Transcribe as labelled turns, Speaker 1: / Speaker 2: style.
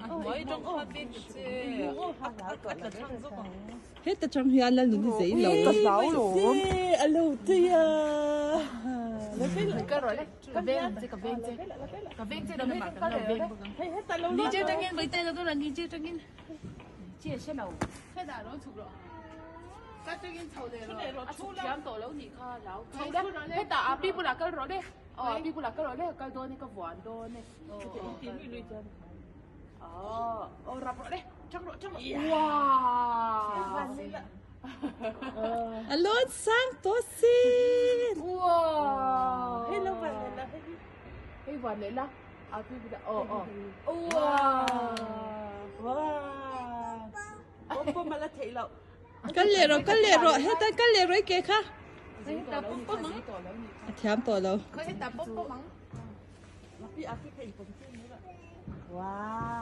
Speaker 1: mỗi trong khoa biết chứ là thằng giúp
Speaker 2: hết ta trong hiền là luôn dễ lẩu
Speaker 3: lẩu luôn
Speaker 2: lẩu thì
Speaker 1: cái rồi đấy cà veng chứ đâu mà cà veng đi chơi trăng yên bây giờ tôi là đi chơi trăng yên chia sẽ lẩu thế là nó chụp rồi cái trăng yên chầu này rồi chụp chém tổ lẩu nhỉ kha lẩu chầu đấy thế ta đi bù là cái rồi đấy đi bù là cái rồi đấy cái đôi này cái vòn đôi này tìm đi chơi rập rồi đấy chắc rồi wow
Speaker 2: alon sang tosin
Speaker 1: wow
Speaker 3: hello bạn là
Speaker 1: hey vòn này là đi bù là
Speaker 3: wow bố mà là thấy lậu
Speaker 2: cái lệ rồi hết ta cái lệ rồi kìa kha
Speaker 1: ta bốc bốc mắng
Speaker 2: thèm tổ đâu
Speaker 1: cái ta bốc bốc mắng
Speaker 3: พี่อาพี่เห็นผมขึ้นนี่แหละว้า